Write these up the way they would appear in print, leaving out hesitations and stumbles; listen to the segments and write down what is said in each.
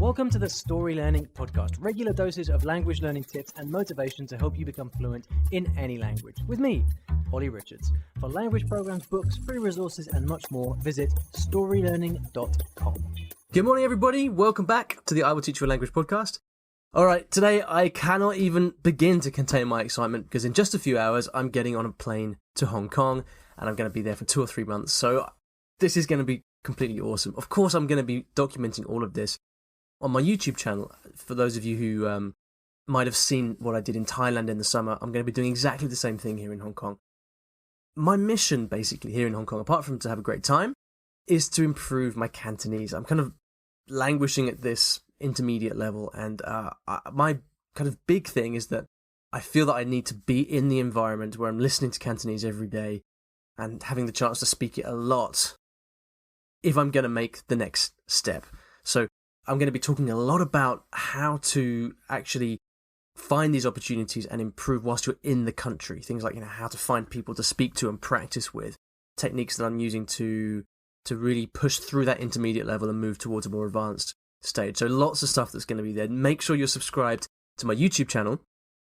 Welcome to the Story Learning Podcast, regular doses of language learning tips and motivation to help you become fluent in any language. With me, Olly Richards. For language programs, books, free resources, and much more, visit StoryLearning.com. Good morning, everybody. Welcome back to the I Will Teach You a Language podcast. All right, today I cannot even begin to contain my excitement because in just a few hours, I'm getting on a plane to Hong Kong and I'm going to be there for 2 or 3 months. So this is going to be completely awesome. Of course, I'm going to be documenting all of this on my YouTube channel. For those of you who might have seen what I did in Thailand in the summer, I'm going to be doing exactly the same thing here in Hong Kong. My mission, basically, here in Hong Kong, apart from to have a great time, is to improve my Cantonese. I'm kind of languishing at this intermediate level, and my kind of big thing is that I feel that I need to be in the environment where I'm listening to Cantonese every day and having the chance to speak it a lot if I'm going to make the next step. So I'm going to be talking a lot about how to actually find these opportunities and improve whilst you're in the country. Things like, how to find people to speak to and practice with. Techniques that I'm using to really push through that intermediate level and move towards a more advanced stage. So lots of stuff that's going to be there. Make sure you're subscribed to my YouTube channel,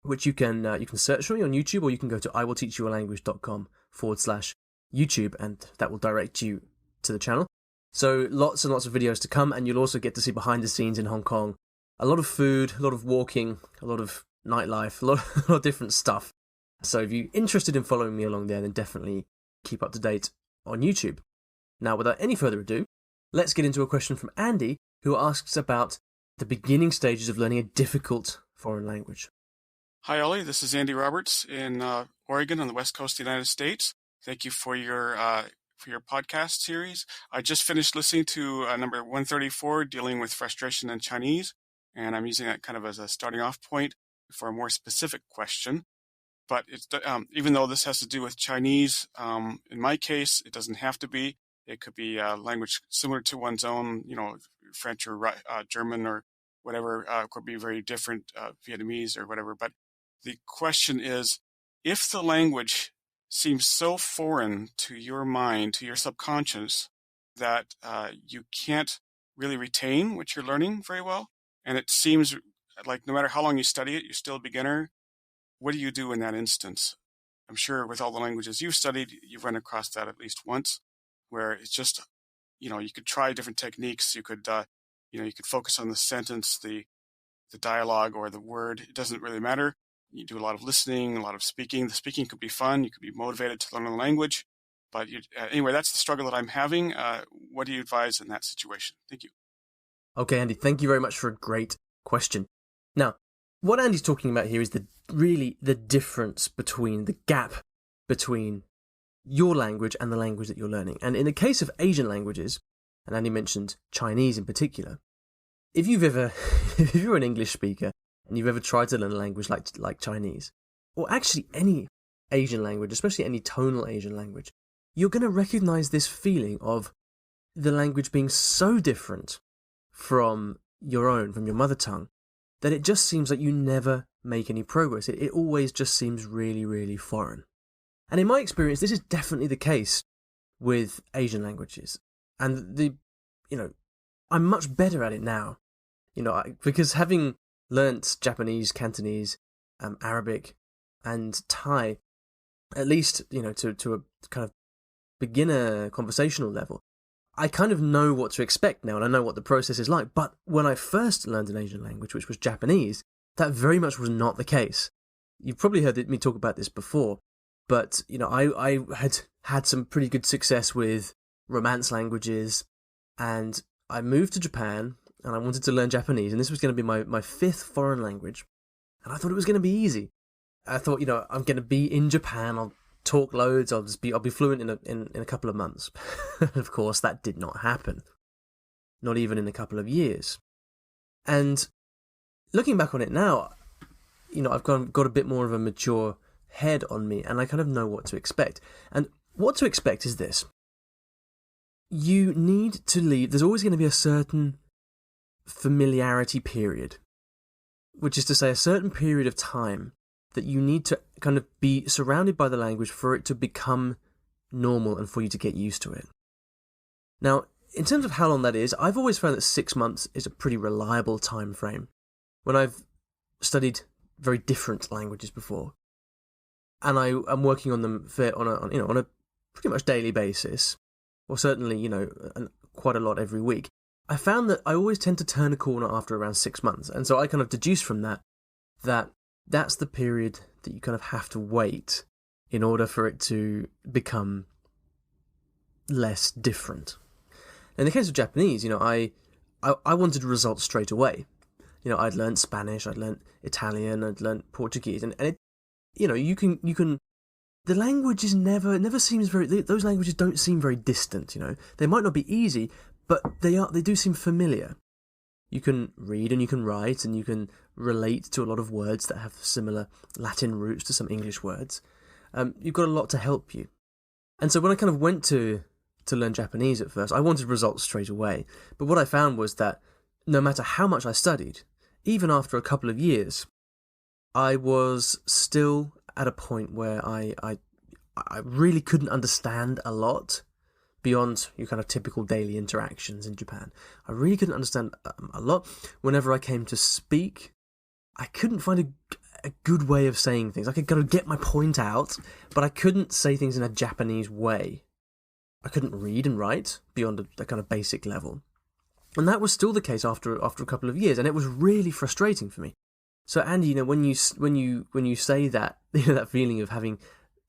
which you can search for me on YouTube, or you can go to iwillteachyoualanguage.com/YouTube, and that will direct you to the channel. So lots and lots of videos to come, and you'll also get to see behind the scenes in Hong Kong. A lot of food, a lot of walking, a lot of nightlife, a lot of different stuff. So if you're interested in following me along there, then definitely keep up to date on YouTube. Now, without any further ado, let's get into a question from Andy, who asks about the beginning stages of learning a difficult foreign language. Hi, Ollie. This is Andy Roberts in Oregon on the west coast of the United States. Thank you for your podcast series. I just finished listening to number 134, dealing with frustration in Chinese, and I'm using that kind of as a starting off point for a more specific question. But it's even though this has to do with Chinese, in my case, it doesn't have to be. It could be a language similar to one's own, French or German or whatever. It could be very different, Vietnamese or whatever. But the question is, if the language seems so foreign to your mind, to your subconscious, that you can't really retain what you're learning very well, and it seems like no matter how long you study it, you're still a beginner, what do you do in that instance? I'm sure with all the languages you've studied, you've run across that at least once, where it's just, you could try different techniques. You could, you could focus on the sentence, the dialogue, or the word. It doesn't really matter. You do a lot of listening, a lot of speaking. The speaking could be fun. You could be motivated to learn the language. But anyway, that's the struggle that I'm having. What do you advise in that situation? Thank you. Okay, Andy, thank you very much for a great question. Now, what Andy's talking about here is the difference between the gap between your language and the language that you're learning. And in the case of Asian languages, and Andy mentioned Chinese in particular, if you're an English speaker and you've ever tried to learn a language like Chinese, or actually any Asian language, especially any tonal Asian language, you're going to recognize this feeling of the language being so different from your mother tongue, that it just seems like you never make any progress. It always just seems really, really foreign. And in my experience, this is definitely the case with Asian languages. And I'm much better at it now, because having learnt Japanese, Cantonese, Arabic, and Thai, at least, to a kind of beginner conversational level, I kind of know what to expect now, and I know what the process is like. But when I first learned an Asian language, which was Japanese, that very much was not the case. You've probably heard me talk about this before, but, I had some pretty good success with Romance languages, and I moved to Japan, and I wanted to learn Japanese, and this was going to be my fifth foreign language, and I thought it was going to be easy. I thought, I'm going to be in Japan, I'll talk loads, I'll be fluent in a couple of months. Of course, that did not happen. Not even in a couple of years. And looking back on it now, I've got a bit more of a mature head on me, and I kind of know what to expect. And what to expect is this. You need to leave. There's always going to be a certain familiarity period, which is to say a certain period of time that you need to kind of be surrounded by the language for it to become normal and for you to get used to it. Now, in terms of how long that is, I've always found that 6 months is a pretty reliable time frame. When I've studied very different languages before, and I'm working on them on a pretty much daily basis, or certainly quite a lot every week, I found that I always tend to turn a corner after around 6 months, and so I kind of deduce from that that's the period that you kind of have to wait in order for it to become less different. In the case of Japanese, I wanted results straight away. I'd learned Spanish, I'd learned Italian, I'd learned Portuguese, and it, you can. The language is never seems very. Those languages don't seem very distant. They might not be easy, but they do seem familiar. You can read and you can write and you can relate to a lot of words that have similar Latin roots to some English words. You've got a lot to help you. And so when I kind of went to learn Japanese at first, I wanted results straight away. But what I found was that no matter how much I studied, even after a couple of years, I was still at a point where I really couldn't understand a lot beyond your kind of typical daily interactions in Japan. I really couldn't understand a lot. Whenever I came to speak, I couldn't find a good way of saying things. I could kind of get my point out, but I couldn't say things in a Japanese way. I couldn't read and write beyond a kind of basic level. And that was still the case after a couple of years, and it was really frustrating for me. So Andy, when you say that, that feeling of having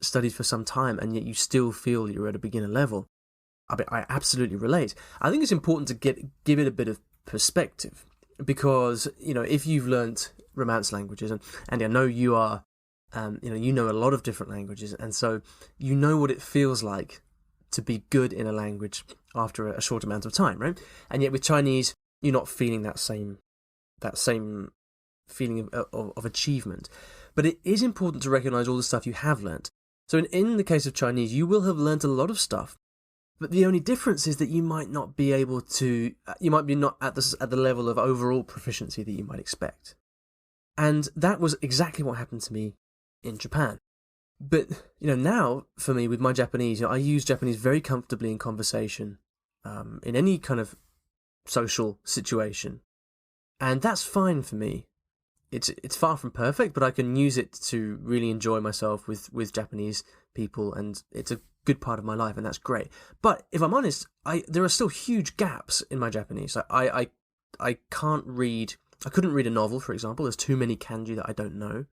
studied for some time and yet you still feel you're at a beginner level, I absolutely relate. I think it's important to give it a bit of perspective, because if you've learnt Romance languages, and Andy, I know you are, you know a lot of different languages, and so you know what it feels like to be good in a language after a short amount of time, right? And yet with Chinese, you're not feeling that same feeling of achievement. But it is important to recognize all the stuff you have learnt. So in the case of Chinese, you will have learnt a lot of stuff, but the only difference is that you might not be able to, you might be not at the level of overall proficiency that you might expect. And that was exactly what happened to me in Japan. But, now, for me, with my Japanese, I use Japanese very comfortably in conversation, in any kind of social situation. And that's fine for me. It's far from perfect, but I can use it to really enjoy myself with Japanese people, and it's a good part of my life, and that's great. But if I'm honest, there are still huge gaps in my Japanese. I couldn't read a novel, for example. There's too many kanji that I don't know.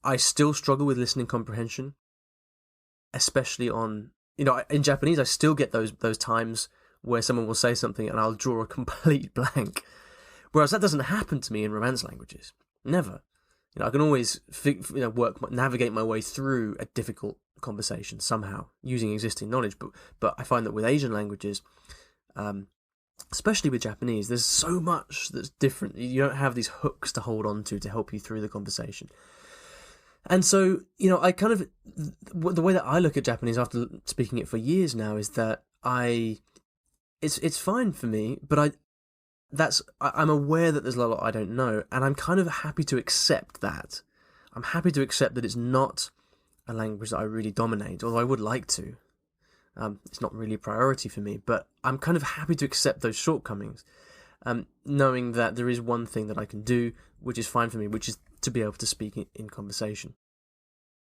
I still struggle with listening comprehension, especially in Japanese. I still get those times where someone will say something and I'll draw a complete blank. Whereas that doesn't happen to me in Romance languages. Never. I can always navigate my way through a difficult conversation somehow using existing knowledge. But I find that with Asian languages, especially with Japanese, there's so much that's different. You don't have these hooks to hold on to help you through the conversation. And so, I kind of, the way that I look at Japanese after speaking it for years now is that it's fine for me, but I'm aware that there's a lot I don't know, and I'm kind of happy to accept that. I'm happy to accept that it's not a language that I really dominate, although I would like to. It's not really a priority for me, but I'm kind of happy to accept those shortcomings, knowing that there is one thing that I can do, which is fine for me, which is to be able to speak in conversation.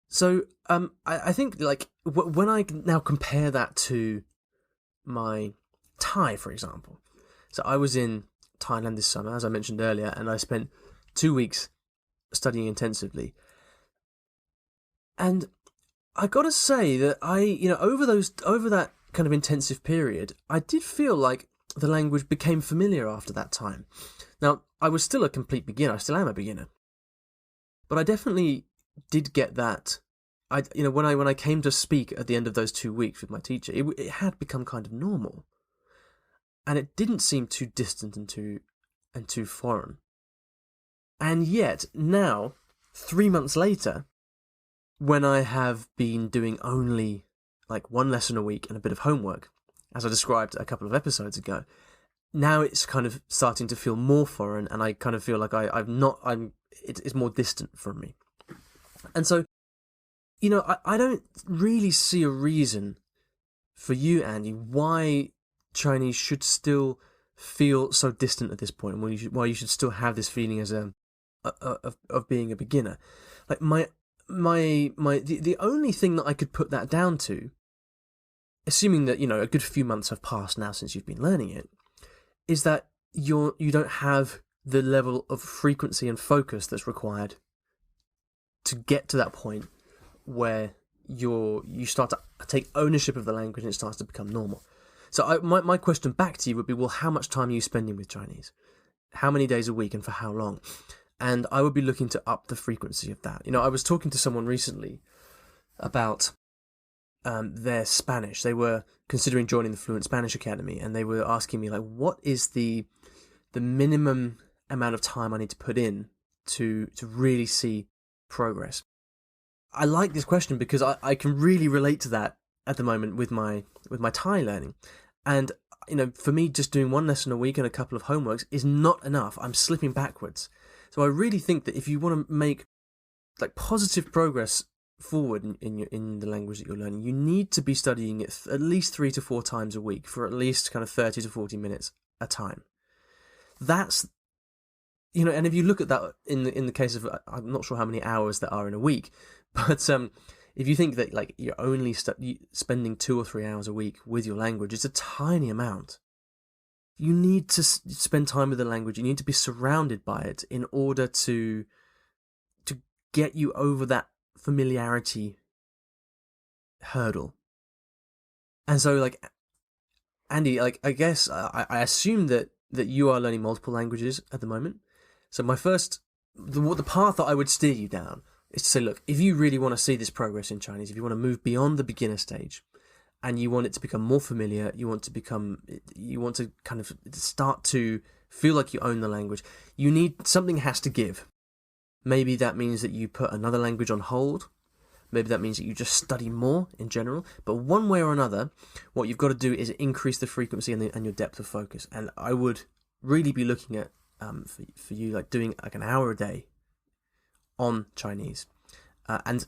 So I think when I now compare that to my Thai, for example. So I was in Thailand this summer, as I mentioned earlier, and I spent 2 weeks studying intensively. And I got to say that over that kind of intensive period, I did feel like the language became familiar after that time. Now, I was still a complete beginner. I still am a beginner. But I definitely did get that. When I came to speak at the end of those 2 weeks with my teacher, it had become kind of normal. And it didn't seem too distant and too foreign. And yet, now, 3 months later, when I have been doing only one lesson a week and a bit of homework, as I described a couple of episodes ago, now it's kind of starting to feel more foreign, and I kind of feel like it's more distant from me. And so, I don't really see a reason for you, Andy, why Chinese should still feel so distant at this point, and why you should still have this feeling as of being a beginner. Like the only thing that I could put that down to, assuming that a good few months have passed now since you've been learning it, is that you don't have the level of frequency and focus that's required to get to that point where you start to take ownership of the language and it starts to become normal. So my question back to you would be, well, how much time are you spending with Chinese? How many days a week and for how long? And I would be looking to up the frequency of that. I was talking to someone recently about their Spanish. They were considering joining the Fluent Spanish Academy, and they were asking me, like, what is the minimum amount of time I need to put in to really see progress? I like this question because I can really relate to that at the moment with my Thai learning. And for me, just doing one lesson a week and a couple of homeworks is not enough. I'm slipping backwards. So I really think that if you want to make like positive progress forward in the language that you're learning, you need to be studying it at least 3 to 4 times a week for at least kind of 30 to 40 minutes a time. That's and if you look at that in the case of, I'm not sure how many hours there are in a week, but if you think that like you're only spending 2 or 3 hours a week with your language, it's a tiny amount. You need to spend time with the language. You need to be surrounded by it in order to get you over that familiarity hurdle. And so, like, Andy, like, I guess I assume that you are learning multiple languages at the moment. So the path that I would steer you down is to say, look, if you really want to see this progress in Chinese, if you want to move beyond the beginner stage, and you want it to become more familiar, you want to kind of start to feel like you own the language, something has to give. Maybe that means that you put another language on hold. Maybe that means that you just study more in general. But one way or another, what you've got to do is increase the frequency and your depth of focus. And I would really be looking at, for you, like doing like an hour a day on Chinese. And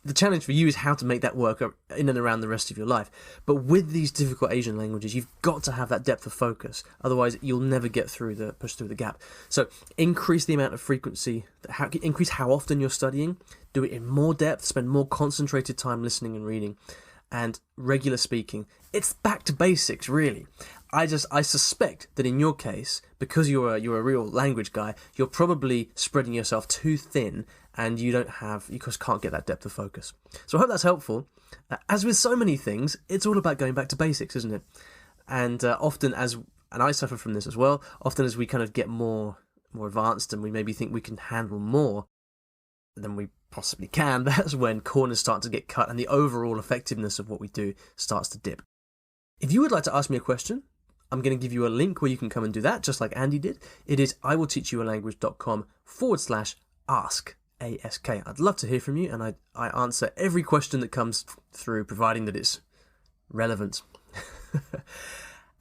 the challenge for you is how to make that work in and around the rest of your life. But with these difficult Asian languages, you've got to have that depth of focus. Otherwise, you'll never get push through the gap. So increase the amount of frequency, increase how often you're studying, do it in more depth, spend more concentrated time listening and reading, and regular speaking. It's back to basics, really. I suspect that in your case, because you're a real language guy, you're probably spreading yourself too thin, and you just can't get that depth of focus. So I hope that's helpful. As with so many things, it's all about going back to basics, isn't it? And often, and I suffer from this as well, often as we kind of get more advanced and we maybe think we can handle more than we possibly can, that's when corners start to get cut and the overall effectiveness of what we do starts to dip. If you would like to ask me a question, I'm going to give you a link where you can come and do that, just like Andy did. It is iwillteachyoualanguage.com/ask. ASK. I'd love to hear from you, and I answer every question that comes through, providing that it's relevant.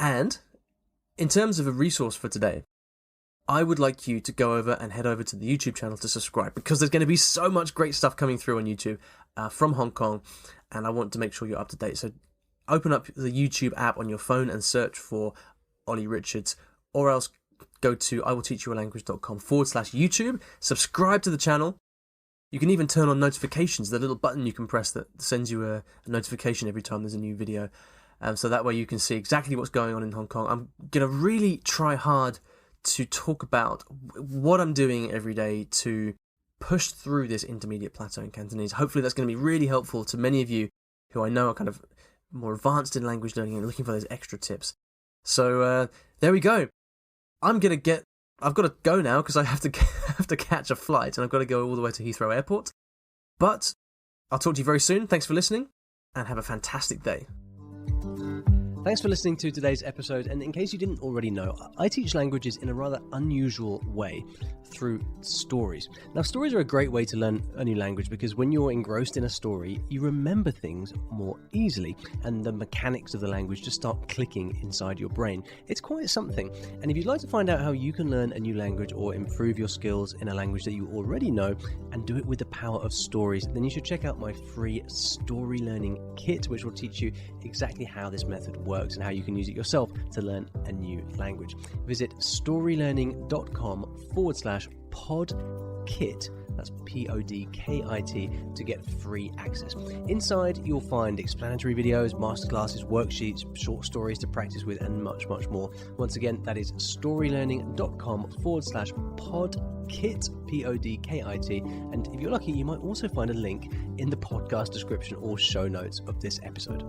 And in terms of a resource for today, I would like you to go over and head over to the YouTube channel to subscribe, because there's going to be so much great stuff coming through on YouTube from Hong Kong, and I want to make sure you're up to date. So open up the YouTube app on your phone and search for Olly Richards, or else go to iwillteachyoualanguage.com/YouTube, subscribe to the channel. You can even turn on notifications, the little button you can press that sends you a notification every time there's a new video. So that way you can see exactly what's going on in Hong Kong. I'm going to really try hard to talk about what I'm doing every day to push through this intermediate plateau in Cantonese. Hopefully that's going to be really helpful to many of you who I know are kind of more advanced in language learning and looking for those extra tips. So there we go. I've got to go now because I have to catch a flight, and I've got to go all the way to Heathrow Airport. But I'll talk to you very soon. Thanks for listening, and have a fantastic day. Thanks for listening to today's episode, and in case you didn't already know, I teach languages in a rather unusual way, through stories. Now, stories are a great way to learn a new language because when you're engrossed in a story, you remember things more easily, and the mechanics of the language just start clicking inside your brain. It's quite something, and if you'd like to find out how you can learn a new language or improve your skills in a language that you already know and do it with the power of stories, then you should check out my free story learning kit, which will teach you exactly how this method works. works and how you can use it yourself to learn a new language. Visit storylearning.com/podkit. That's PODKIT to get free access. Inside, you'll find explanatory videos, masterclasses, worksheets, short stories to practice with, and much, much more. Once again, that is storylearning.com/podkit, PODKIT. And if you're lucky, you might also find a link in the podcast description or show notes of this episode.